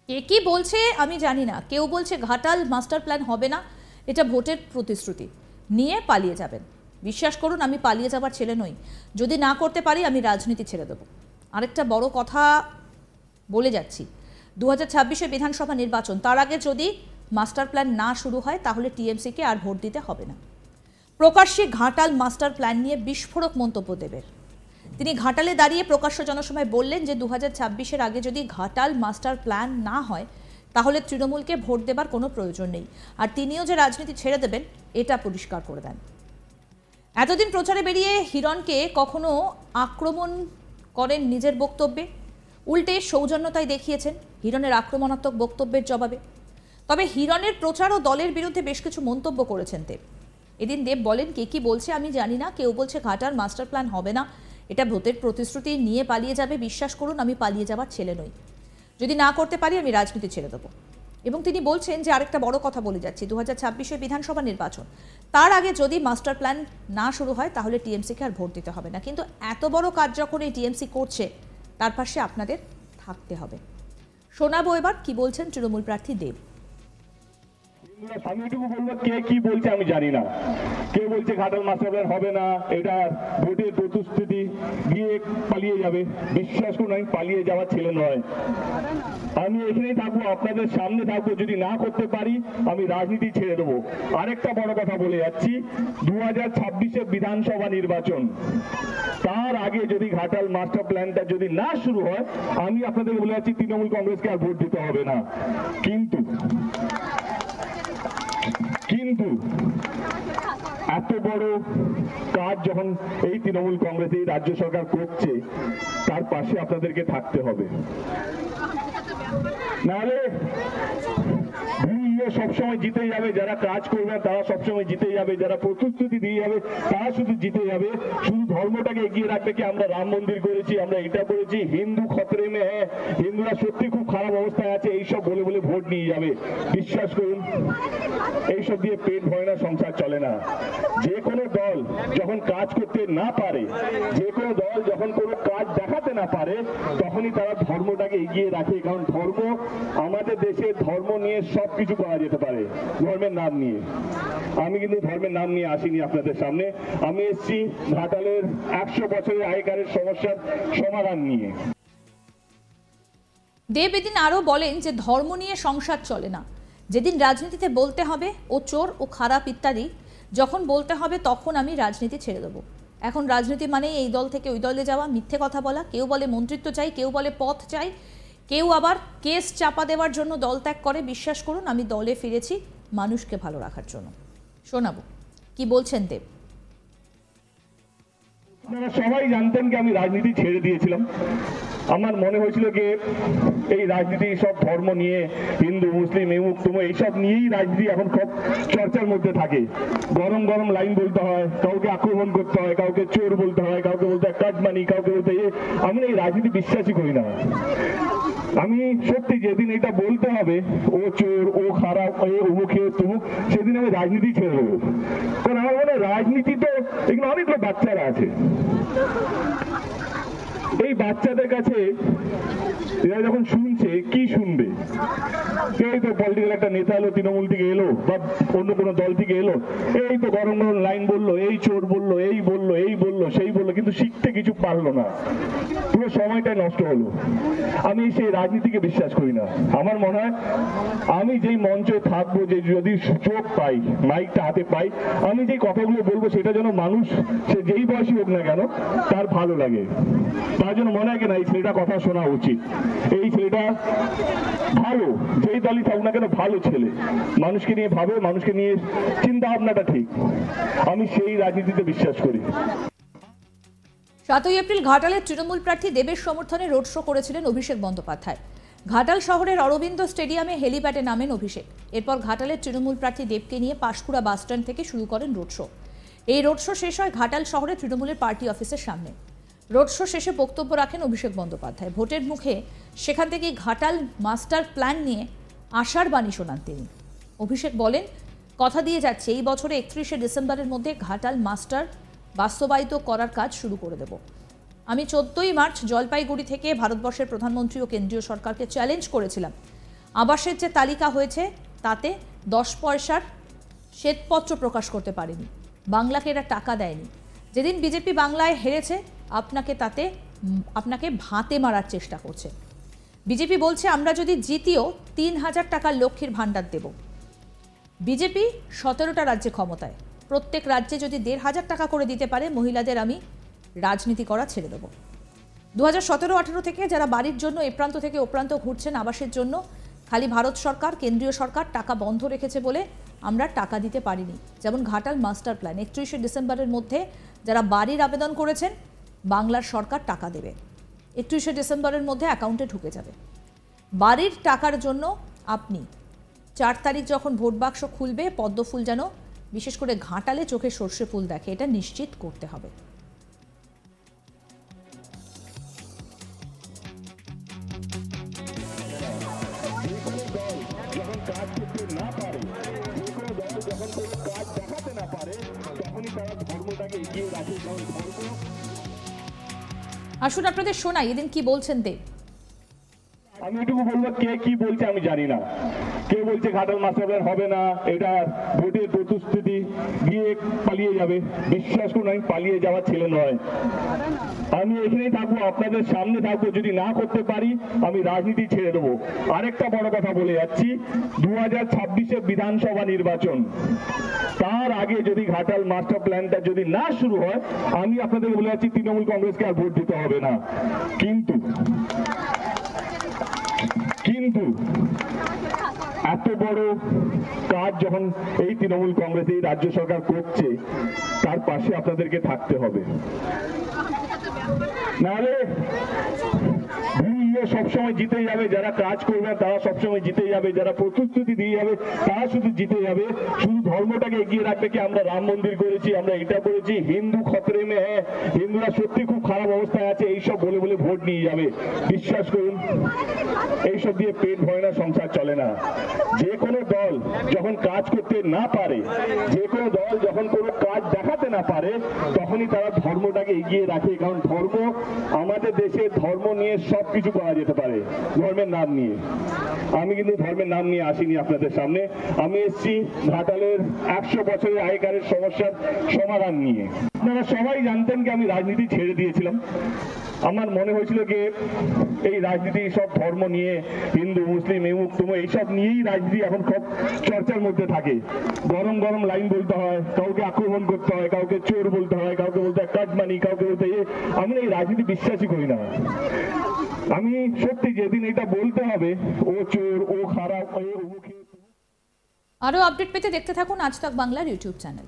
কে কি বলছে আমি জানি না। কেউ বলছে ঘাটাল মাস্টার প্ল্যান হবে না, এটা ভোটের প্রতিশ্রুতি নিয়ে পালিয়ে যাবেন। বিশ্বাস করুন, আমি পালিয়ে যাবার ছেলে নই। যদি না করতে পারি আমি রাজনীতি ছেড়ে দেব। আরেকটা বড় কথা বলে যাচ্ছি, 2026-এ বিধানসভা নির্বাচন, তার আগে যদি মাস্টার প্ল্যান না শুরু হয় তাহলে টিএমসিকে আর ভোট দিতে হবে না। প্রকাশ্যে ঘাটাল মাস্টার প্ল্যান নিয়ে বিস্ফোরক মন্তব্য দেবের। তিনি ঘাটালে দাঁড়িয়ে প্রকাশ্য জনসভায় বললেন যে 2026-এর আগে যদি ঘাটাল মাস্টার প্ল্যান না হয় তাহলে তৃণমূলকে ভোট দেবার কোনো প্রয়োজন নেই, আর তিনিও যে রাজনীতি ছেড়ে দেবেন এটা পরিষ্কার করে দেন। এতদিন প্রচারে বেরিয়ে হিরণকে কখনো আক্রমণ করেন নিজের বক্তব্যে, উল্টে সৌজন্যতায় দেখিয়েছেন হিরণের আক্রমণাত্মক বক্তব্যের জবাবে। তবে হিরণের প্রচার ও দলের বিরুদ্ধে বেশ কিছু মন্তব্য করেছেন দেব। এদিন দেব বলেন, কে কি বলছে আমি জানি না। কেউ বলছে ঘাটাল মাস্টার প্ল্যান হবে না, এটা ভোটের প্রতিশ্রুতি নিয়ে পালিয়ে যাবে। বিশ্বাস করুন, আমি পালিয়ে যাবার ছেলে নই। যদি না করতে পারি আমি রাজনীতি ছেড়ে দেবো। এবং তিনি বলছেন যে আরেকটা বড় কথা বলে যাচ্ছি, 2026-এ বিধানসভা নির্বাচন, তার আগে যদি মাস্টার প্ল্যান না শুরু হয় তাহলে টিএমসিকে আর ভোট দিতে হবে না। কিন্তু এত বড় কাজ যখন এই টিএমসি করছে তার পাশে আপনাদের থাকতে হবে। শোনাবো এবার কি বলছেন তৃণমূল প্রার্থী দেব। আমি এটুকু বলবো, কে কি বলছে আমি জানি না। কে বলছে ঘাটাল মাস্টার প্ল্যান হবে না, এটা ভোটের প্রতিশ্রুতি দিয়ে পালিয়ে যাবে। বিশ্বাস করুন, আমি পালিয়ে যাওয়ার ছেলে নয়। আমি এখানেই থাকবো, আপনাদের সামনে থাকবো। যদি না করতে পারি আমি রাজনীতি ছেড়ে দেবো। আরেকটা বড় কথা বলে যাচ্ছি, 2026-এর বিধানসভা নির্বাচন, তার আগে যদি ঘাটাল মাস্টার প্ল্যানটা যদি না শুরু হয়, আমি আপনাদের বলে যাচ্ছি তৃণমূল কংগ্রেসকে আর ভোট দিতে হবে না। কিন্তু এত বড় কাজ যখন এই তৃণমূল কংগ্রেস এই রাজ্য সরকার করছে, তার পাশে আপনাদেরকে থাকতে হবে। নাহলে সবসময় জিতে যাবে, যারা কাজ করবে তারা সবসময় জিতে যাবে, যারা প্রতিশ্রুতি দিয়ে যাবে তারা শুধু জিতে যাবে। শুধু ধর্মটাকে এগিয়ে রাখবে কি আমরা রাম মন্দির করেছি, আমরা এটা করেছি, হিন্দু খতরে মে হ্যাঁ, হিন্দুরা সত্যি খুব খারাপ অবস্থায় আছে, এইসব বলে বলে ভোট নিয়ে যাবে। বিশ্বাস করুন, এইসব দিয়ে পেট ভরে না, সংসার চলে না। যে কোনো দল যখন কাজ করতে না পারে, যে কোনো দল যখন কোনো কাজ দেখাতে না পারে, তখনই তারা ধর্মটাকে এগিয়ে রাখে। কারণ ধর্ম, আমাদের দেশে ধর্ম নিয়ে সবকিছু করা যেতে পারে, ধর্মের নাম নিয়ে। আমি কিন্তু ধর্মের নাম নিয়ে আসিনি আপনাদের সামনে, আমি এসেছি ঘাটালের 100 বছরের আগেকারের সমস্যার সমাধান নিয়ে। দেব এদিন আরো বলেন যে ধর্ম নিয়ে সংসার চলে না। যেদিন রাজনীতিতে বলতে হবে ও চোর ও খারাপ ইত্যাদি যখন বলতে হবে তখন আমি রাজনীতি ছেড়ে দেবো। এখন রাজনীতি মানে এই দল থেকে ওই দলে যাওয়া, মিথ্যে কথা বলা, কেউ বলে মন্ত্রিত্ব চাই, কেউ বলে পথ চাই, কেউ আবার কেস চাপা দেওয়ার জন্য দল ত্যাগ করে। বিশ্বাস করুন, আমি দলে ফিরেছি মানুষকে ভালো রাখার জন্য। শোনাবো কি বলছেন দেব। আপনারা সবাই জানতেন কি আমি রাজনীতি ছেড়ে দিয়েছিলাম। আমার মনে হয়েছিল যে এই রাজনীতি সব ধর্ম নিয়ে, হিন্দু মুসলিম এমুক তুমুক এইসব নিয়েই রাজনীতি এখন খুব চর্চার মধ্যে থাকে। গরম গরম লাইন বলতে হয়, কাউকে আক্রমণ করতে হয়, কাউকে চোর বলতে হয়, কাউকে বলতে হয় কাটমানি, কাউকে বলতে আমি এই রাজনীতি বিশ্বাসই করি না। আমি সত্যি যেদিন এটা বলতে হবে ও চোর, ও খারাপ, অমুক তুমুক, সেদিন আমি রাজনীতি ছেড়ে দেবো। কারণ আমার মনে হয় রাজনীতি তো এগুলো অনেকগুলো বাচ্চারা আছে, এই বাচ্চাদের কাছে এরা যখন শুনছে কি শুনবে? এই তো পলিটিক্যাল একটা নেতা এলো, তৃণমূল থেকে এলো বা অন্য কোনো দল থেকে এলো, এই তো গরম গরম লাইন বললো, এই চোর বললো, এই বললো, এই বললো, সেই বললো, কিন্তু শিখতে কিছু পারলো না, পুরো সময়টাই নষ্ট হলো। আমি সেই রাজনীতিকে বিশ্বাস করি না। আমার মনে হয় আমি যেই মঞ্চে থাকবো, যে যদি সুযোগ পাই, মাইকটা হাতে পাই, আমি যে কথাগুলো বলবো সেটা যেন মানুষ, সে যেই বয়সী হোক না কেন, তার ভালো লাগে। তার জন্য মনে হয় না এই ছেলেটা কথা শোনা উচিত, এই ছেলেটা ভালো, যেই দলই থাকুক না কেন ভালো ছেলে, মানুষকে নিয়ে ভাবে, মানুষকে নিয়ে চিন্তা ভাবনাটা ঠিক। আমি সেই রাজনীতিতে বিশ্বাস করি। 7ই এপ্রিল ঘাটালের তৃণমূল প্রার্থী দেবের সমর্থনে রোড শো করেছিলেন অভিষেক বন্দ্যোপাধ্যায়। ঘাটাল শহরের অরবিন্দ স্টেডিয়ামে হেলিপ্যাডে নামেন অভিষেক। এরপর ঘাটালের তৃণমূল প্রার্থী দেবকে নিয়ে পাঁশকুড়া বাসস্ট্যান্ড থেকে শুরু করেন রোড শো। এই রোড শো শেষ হয় ঘাটাল শহরে তৃণমূলের পার্টি অফিসের সামনে। রোড শো শেষে বক্তব্য রাখেন অভিষেক বন্দ্যোপাধ্যায়। ভোটের মুখে সেখান থেকে ঘাটাল মাস্টার প্ল্যান নিয়ে আশার বাণী শোনান তিনি। অভিষেক বলেন, কথা দিয়ে যাচ্ছে এই বছরে 31শে ডিসেম্বরের মধ্যে ঘাটাল মাস্টার বাস্তবায়িত করার কাজ শুরু করে দেব। আমি 14ই মার্চ জলপাইগুড়ি থেকে ভারতবর্ষের প্রধানমন্ত্রী ও কেন্দ্রীয় সরকারকে চ্যালেঞ্জ করেছিলাম, আবাসের যে তালিকা হয়েছে তাতে 10 পয়সার শ্বেতপত্র প্রকাশ করতে পারেনি, বাংলাকে এরা টাকা দেয়নি। যেদিন বিজেপি বাংলায় হেরেছে আপনাকে ভাতে মারার চেষ্টা করছে। বিজেপি বলছে আমরা যদি জিতিও 3000 টাকার লক্ষ্মীর ভাণ্ডার দেব। বিজেপি 17টা রাজ্যে ক্ষমতায়, প্রত্যেক রাজ্যে যদি 1500 টাকা করে দিতে পারে মহিলাদের আমি রাজনীতি করা ছেড়ে দেবো। 2017-18 থেকে যারা বাড়ির জন্য এ প্রান্ত থেকে ও প্রান্ত ঘুরছেন আবাসের জন্য, খালি ভারত সরকার, কেন্দ্রীয় সরকার টাকা বন্ধ রেখেছে বলে আমরা টাকা দিতে পারিনি। যেমন ঘাটাল মাস্টার প্ল্যান 31শে ডিসেম্বরের মধ্যে যারা বাড়ির আবেদন করেছেন বাংলার সরকার টাকা দেবে, 31শে ডিসেম্বরের মধ্যে অ্যাকাউন্টে ঢুকে যাবে। বাড়ির টাকার জন্য আপনি 4 তারিখ যখন ভোট বাক্স খুলবে পদ্ম ফুল যেন বিশেষ করে ঘাটালে চোখে সর্ষে ফুল দেখে, এটা নিশ্চিত করতে হবে। আসুন আপনাদের শোনাই এদিন কি বলছেন দেব। আমি এটুকু বলবো, কে কি বলছে আমি জানি না। কে বলছে ঘাটাল মাস্টার প্ল্যান হবে না, এটা ভোটের প্রতিশ্রুতি দিয়ে পালিয়ে যাবে। বিশ্বাস করুন আমি পালিয়ে যাওয়ার ছেলে নয়, আমি এখানেই থাকবো, আপনাদের সামনে থাকবো। যদি না করতে পারি আমি রাজনীতি ছেড়ে দেবো। আরেকটা বড় কথা বলে যাচ্ছি, 2026-এ বিধানসভা নির্বাচন, তার আগে যদি ঘাটাল মাস্টার প্ল্যানটা যদি না শুরু হয়, আমি আপনাদেরকে বলে যাচ্ছি তৃণমূল কংগ্রেসকে আর ভোট দিতে হবে না। কিন্তু এত বড় কাজ যখন এই তৃণমূল কংগ্রেস এই রাজ্য সরকার করছে, তার পাশে আপনাদেরকে থাকতে হবে। নাহলে সবসময় জিতে যাবে, যারা কাজ করবে তারা সবসময় জিতে যাবে, যারা প্রতিশ্রুতি দিয়ে যাবে তারা শুধু জিতে যাবে। শুধু ধর্মটাকে এগিয়ে রাখবে কি আমরা রাম মন্দির করেছি, আমরা এটা করেছি, হিন্দু খতরে মে হ্যাঁ, হিন্দুরা সত্যি খুব খারাপ অবস্থায় আছে, এইসব বলে বলে ভোট নিয়ে যাবে। বিশ্বাস করুন এইসব দিয়ে পেট ভরে না, সংসার চলে না। যে কোনো দল যখন কাজ করতে না পারে, যে কোনো দল যখন কোনো কাজ দেখাতে না পারে, তখনই তারা ধর্মটাকে এগিয়ে রাখে। কারণ ধর্ম আমাদের দেশে, ধর্ম নিয়ে সবকিছু করা যেতে পারে, ধর্মের নাম নিয়ে। আমি কিন্তু ধর্মের নাম নিয়ে আসিনি আপনাদের সামনে, আমি এসেছি ঘাটালের 100 বছরের আগেকারের সমস্যার সমাধান নিয়ে। আপনারা সবাই জানতেন কি আমি রাজনীতি ছেড়ে দিয়েছিলাম। আমার মনে হয়েছিল যে এই রাজনীতি সব ধর্ম নিয়ে, হিন্দু মুসলিম এমুক তুমুক এইসব নিয়েই রাজনীতি এখন খুব চর্চার মধ্যে থাকে। গরম গরম লাইন বলতে হয়, কাউকে আক্রমণ করতে হয়, কাউকে চোর বলতে হয়, কাউকে বলতে হয় কাটমানি, কাউকে বলতে আমি এই রাজনীতি বিশ্বাসই করি না। আমি সত্যি যেদিন এটা বলতে হবে ও চোর, ও খারাপ, আরো আপডেট পেতে দেখতে থাকুন আজ তাক বাংলার ইউটিউব চ্যানেল।